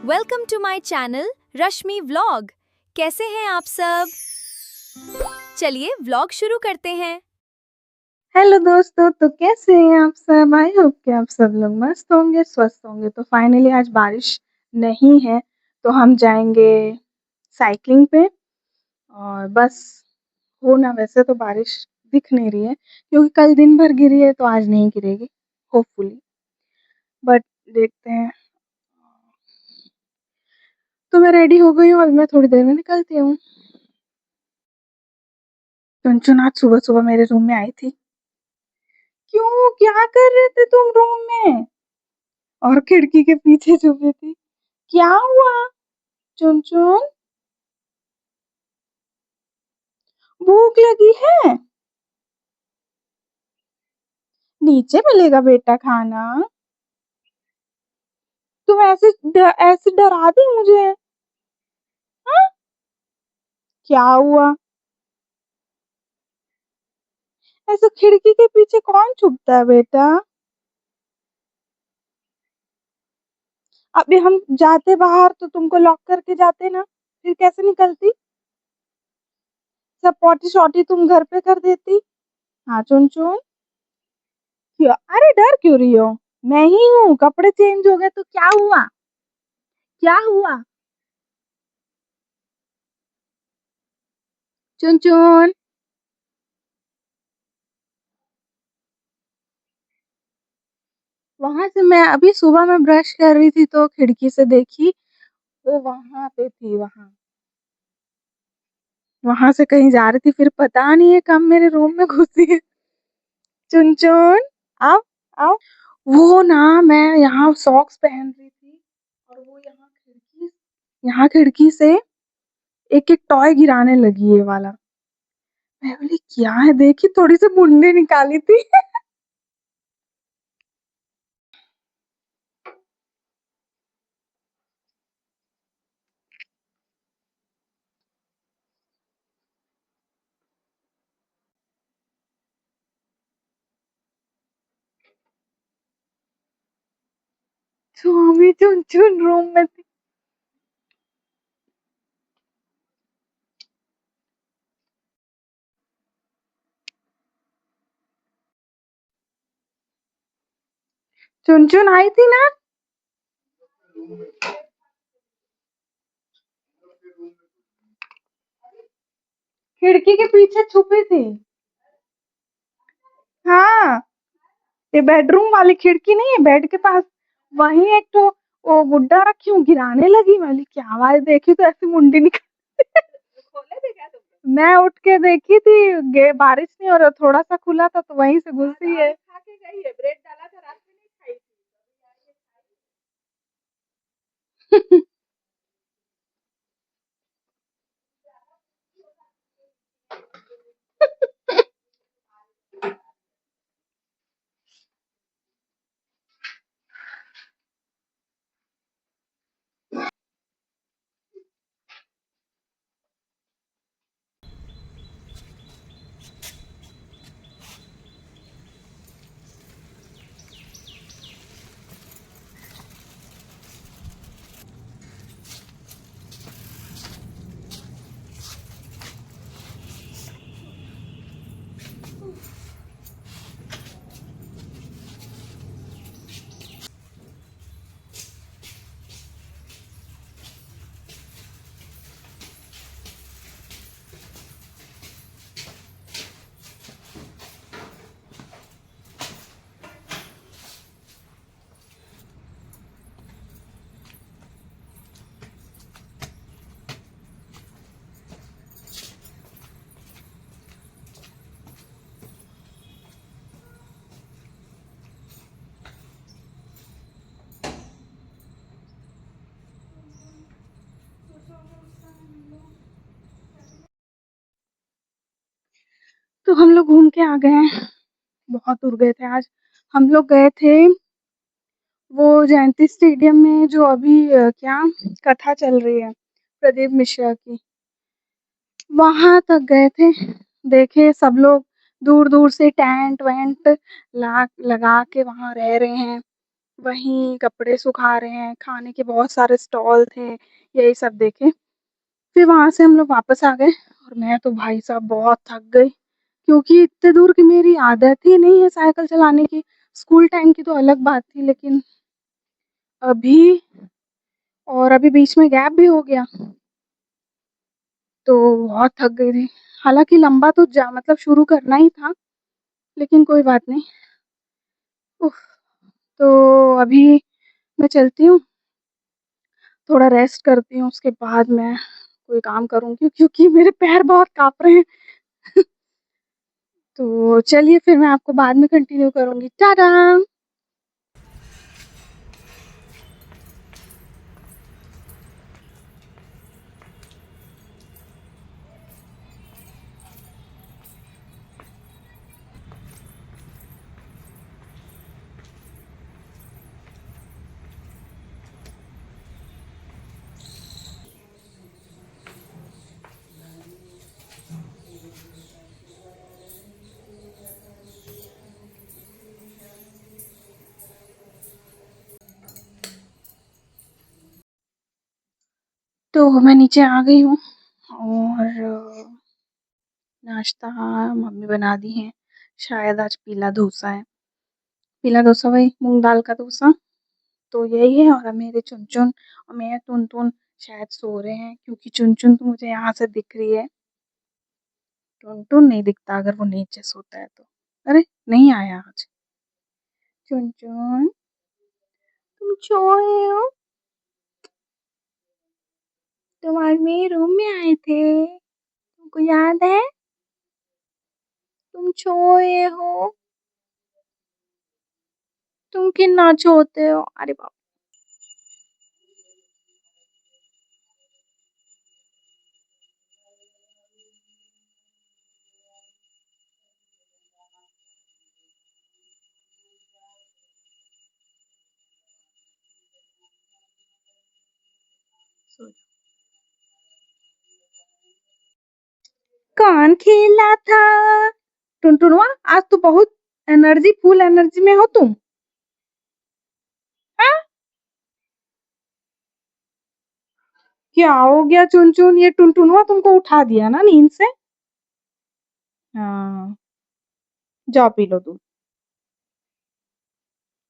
Welcome to my channel Rashmi vlog. कैसे हैं आप सब? चलिए व्लॉग शुरू करते हैं। हेलो दोस्तों, तो कैसे हैं आप सब? आई होप कि आप सब लोग मस्त होंगे, स्वस्थ होंगे। तो फाइनली आज बारिश नहीं है, तो हम जाएंगे साइकिलिंग पे। और बस हो ना, वैसे तो बारिश दिख नहीं रही है क्योंकि कल दिन भर गिरी है, तो आज नहीं गिरेगी होपफुली, बट देखते हैं। तो मैं रेडी हो गई हूँ, अभी मैं थोड़ी देर में निकलती हूँ। चुनचुन आज सुबह सुबह मेरे रूम में आई थी। क्यों, क्या कर रहे थे तुम रूम में? और खिड़की के पीछे छुपी थी। क्या हुआ चुन-चुन? भूख लगी है? नीचे मिलेगा बेटा खाना। तुम ऐसे डरा दी मुझे। हाँ? क्या हुआ? ऐसे खिड़की के पीछे कौन छुपता है बेटा? अभी हम जाते बाहर तो तुमको लॉक करके जाते ना, फिर कैसे निकलती? सब पॉटी शॉटी तुम घर पे कर देती। हाँ चुन-चुन, क्यों? अरे डर क्यों रही हो? मैं ही हूँ, कपड़े चेंज हो गए तो क्या हुआ? क्या हुआ? चुन-चुन, वहां से मैं अभी सुबह में ब्रश कर रही थी तो खिड़की से देखी, वो वहां पे थी। वहां से कहीं जा रही थी, फिर पता नहीं है कब मेरे रूम में घुसी है। चुन-चुन, आओ, आओ। वो ना, मैं यहाँ सॉक्स पहन रही थी और वो यहाँ खिड़की से एक एक टॉय गिराने लगी, ये वाला। मैं बोली क्या है, देखी, थोड़ी सी मुंडी निकाली थी। स्वामी चुन-चुन रूम में थी। चुन-चुन आई थी ना? खिड़की के पीछे छुपी थी। हाँ, ये बेडरूम वाली खिड़की नहीं है, बेड के पास। वहीं एक तो वो गुड्डा रखी हूँ, गिराने लगी। वाली क्या आवाज, देखी तो ऐसी मुंडी निकल। खोले थे क्या तुम? मैं उठ के देखी थी, बारिश नहीं हो रहा, थोड़ा सा खुला था तो वहीं से घुसी है। खा के गई है, ब्रेड डाला था रात में, नहीं खाई थी। तो हम लोग घूम के आ गए हैं, बहुत दूर गए थे आज। हम लोग गए थे वो जयंती स्टेडियम में, जो अभी क्या कथा चल रही है प्रदीप मिश्रा की, वहां तक गए थे। देखे सब लोग दूर दूर से टेंट वेंट लगा के वहां रह रहे हैं। वहीं कपड़े सुखा रहे हैं, खाने के बहुत सारे स्टॉल थे, यही सब देखे। फिर वहाँ से हम लोग वापस आ गए और मैं तो भाई साहब बहुत थक गई, क्योंकि इतने दूर की मेरी आदत ही नहीं है साइकिल चलाने की। स्कूल टाइम की तो अलग बात थी, लेकिन अभी और अभी बीच में गैप भी हो गया, तो बहुत थक गई थी। हालाँकि लंबा तो जा मतलब शुरू करना ही था, लेकिन कोई बात नहीं। उफ़! तो अभी मैं चलती हूँ, थोड़ा रेस्ट करती हूँ, उसके बाद मैं कोई काम करूँगी, क्योंकि मेरे पैर बहुत काँप रहे हैं। तो चलिए फिर मैं आपको बाद में कंटिन्यू करूँगी। टाटा! तो मैं नीचे आ गई हूँ और नाश्ता मम्मी बना दी हैं। शायद आज पीला डोसा है। पीला डोसा वही मूँग दाल का डोसा, तो यही है। और अब मेरे चुन-चुन और मेरा टुन-टुन शायद सो रहे हैं, क्योंकि चुन-चुन तो मुझे यहाँ से दिख रही है। टुन-टुन नहीं दिखता अगर वो नीचे सोता है तो। अरे! नहीं आया आज। चुन-चुन, तुम सोए हो? तुम आज मेरे रूम में आए थे, तुमको याद है? तुम सोए हो? तुम कितना सोते हो? अरे बाप! सो जाओ। कौन खेला था? टुनटुनवा, आज तो बहुत एनर्जी फुल एनर्जी में हो तुम। हाँ? क्या हो गया चुन-चुन? ये टुनटुनवा तुमको उठा दिया ना नींद से? हाँ, जाओ पी लो दूध।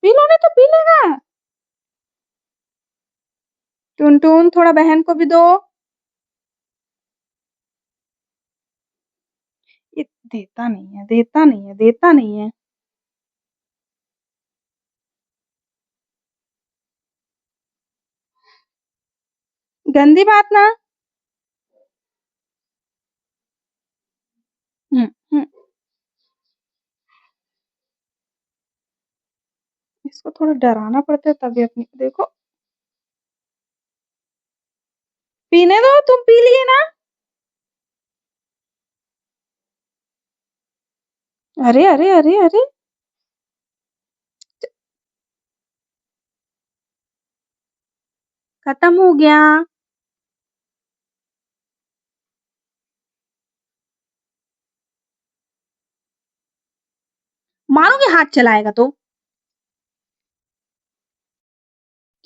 पी लो, नहीं तो पी लेगा। टुनटुन, थोड़ा बहन को भी दो। ये देता नहीं है, देता नहीं है, देता नहीं है। गंदी बात ना। हुँ, हुँ। इसको थोड़ा डराना पड़ता है तभी अपनी देखो। पीने दो, तुम पी लिए ना। अरे, अरे, अरे, अरे! खत्म हो गया। मारोगे हाथ चलाएगा तो।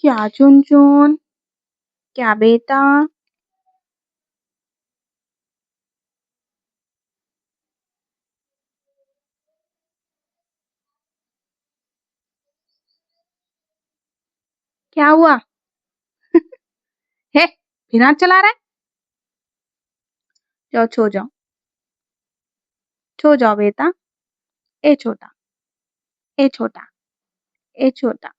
क्या चुन-चुन? क्या बेटा? क्या हुआ? हे! फिर हाथ चला रहा है? जाओ सो जाओ। सो जाओ बेटा। ए छोटा, ए छोटा, ए छोटा।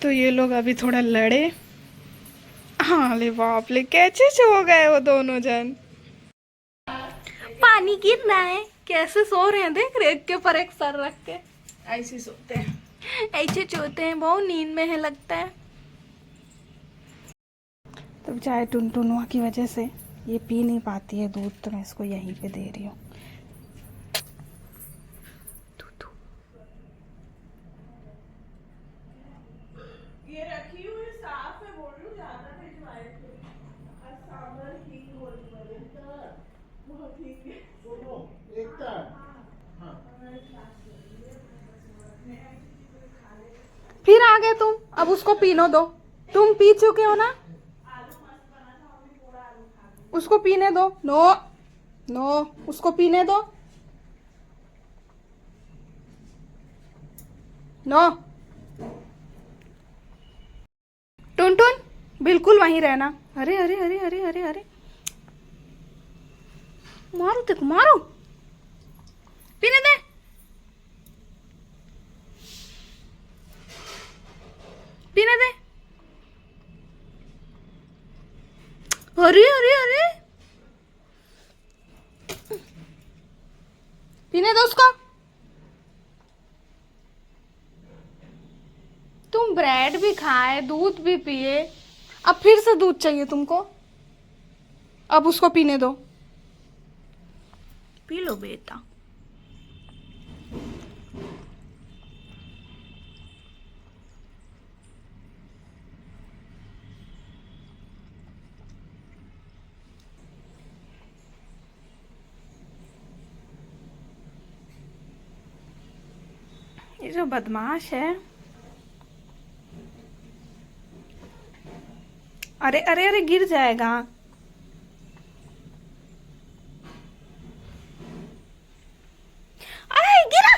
तो ये लोग अभी थोड़ा लड़े। हाँ ले बाप ले, कैसे सो गए वो दोनों जन। पानी गिर रहा है, कैसे सो रहे हैं, देख रहे, एक के ऊपर एक सर रख के। ऐसे सोते हैं। ऐसे सोते हैं, बहुत नींद में है लगता है। तो बेचारे टुनटुनवा की वजह से ये पी नहीं पाती है दूध, तो मैं इसको यहीं पे दे रही हूँ। ये रखी हुई साफ है, बोल रही हूँ ज्यादा भिजवाए थे। आज सांभर ठीक होली वाले वो ठीक है। दोनों एक टाइम। हाँ। गए तुम, अब उसको पीने दो। तुम पी चुके हो ना, उसको पीने दो। नो नो, उसको पीने दो। नो टुन टुन, बिल्कुल वहीं रहना। अरे अरे अरे अरे अरे अरे, मारो देखो, मारो। पीने दे, पीने दे। अरे अरे अरे, पीने दो उसको। तुम ब्रेड भी खाए, दूध भी पिए, अब फिर से दूध चाहिए तुमको। अब उसको पीने दो। पी लो बेटा। ये जो बदमाश है। अरे अरे अरे, गिर जाएगा। अरे गिरा।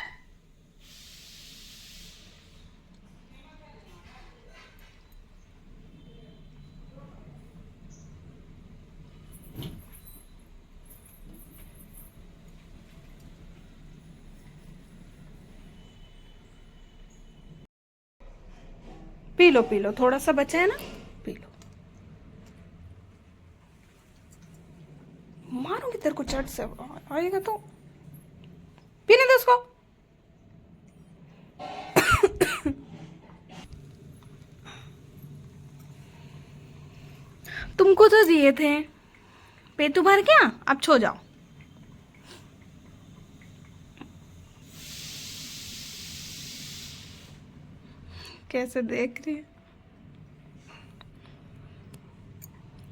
पी लो, थोड़ा सा बचा है ना, पी लो। मारूंगी तेरे को चट से, आएगा तो। पीने दो उसको। तुमको तो दिए थे, पेटू भर गया, अब छो जाओ। कैसे देख रही है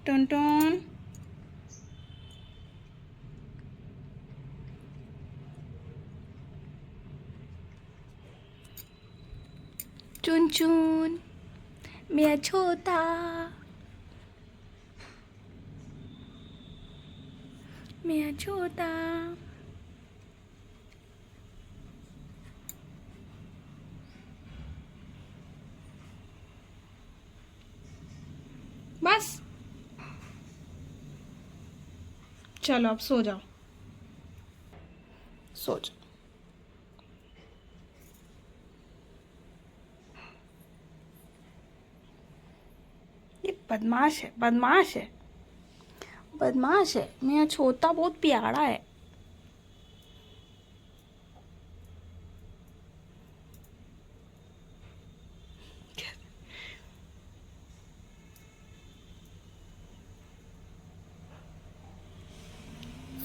टुन टुन। चुन चुन, मैं छोटा, मैं छोटा। बस, चलो अब सो जाओ, सो जाओ। ये बदमाश है, बदमाश है, बदमाश है। मेरा छोटा बहुत प्यारा है।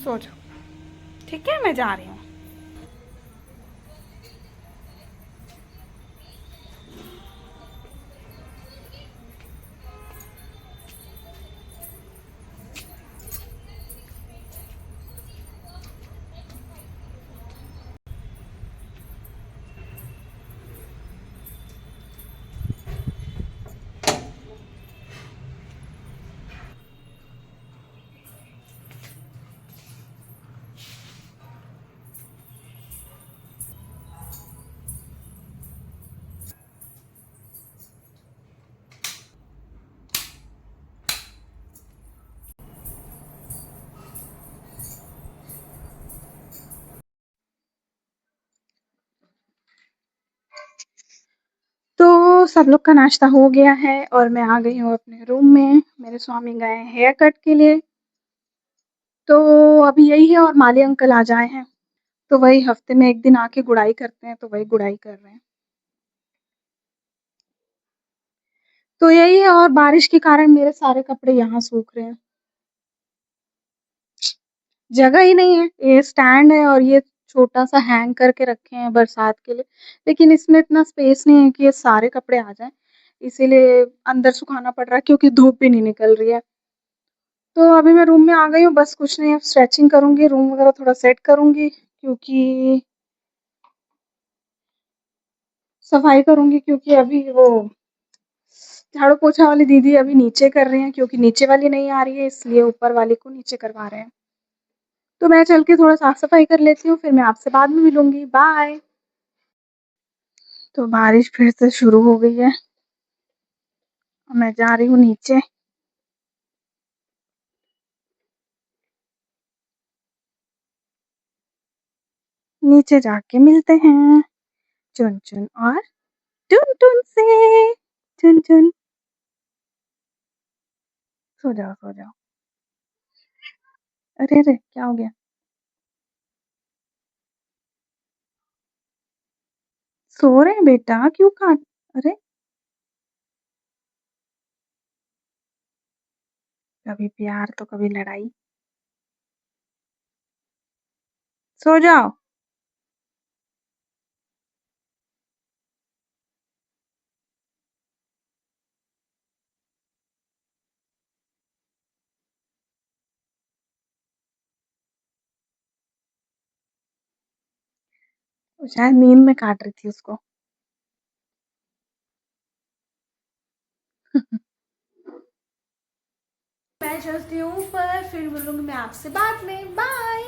सो जाओ, ठीक है, मैं जा रही हूँ। तो सब लोग का नाश्ता हो गया है और मैं आ गई हूँ अपने रूम में। मेरे स्वामी गए हैं हेयर कट के लिए, तो अभी यही है और माली अंकल आ जाए हैं, तो वही हफ्ते में 1 दिन आके गुड़ाई करते हैं, तो वही गुड़ाई कर रहे हैं। तो यही है, और बारिश के कारण मेरे सारे कपड़े यहाँ सूख रहे हैं। जगह ही नहीं है, ये स्टैंड है और ये छोटा-सा हैंग करके रखे हैं बरसात के लिए, लेकिन इसमें इतना स्पेस नहीं है कि ये सारे कपड़े आ जाएँ, इसीलिए अंदर सुखाना पड़ रहा है क्योंकि धूप भी नहीं निकल रही है। तो अभी मैं रूम में आ गई हूँ, बस कुछ नहीं, अब स्ट्रेचिंग करूँगी, रूम वगैरह थोड़ा सेट करूँगी क्योंकि सफाई करूँगी क्योंकि अभी वो झाड़ू पोछा वाली दीदी अभी नीचे कर रही हैं क्योंकि नीचे वाली नहीं आ रही है इसलिए ऊपर वाली को नीचे करवा रहे हैं। तो मैं चल के थोड़ा साफ-सफाई कर लेती हूँ, फिर मैं आपसे बाद में मिलूँगी। बाय। तो बारिश फिर से शुरू हो गई है। मैं जा रही हूँ नीचे। नीचे जाके मिलते हैं चुन-चुन और टुन-टुन से। चुन-चुन, सो जाओ, सो जाओ। अरे, अरे! क्या हो गया? सो रहे हैं बेटा, क्यों अरे! कभी प्यार तो कभी लड़ाई। सो जाओ। वो शायद नींद में काट रही थी उसको। मैं चलती हूँ ऊपर, फिर मिलूँगी मैं आपसे बाद में। बाय।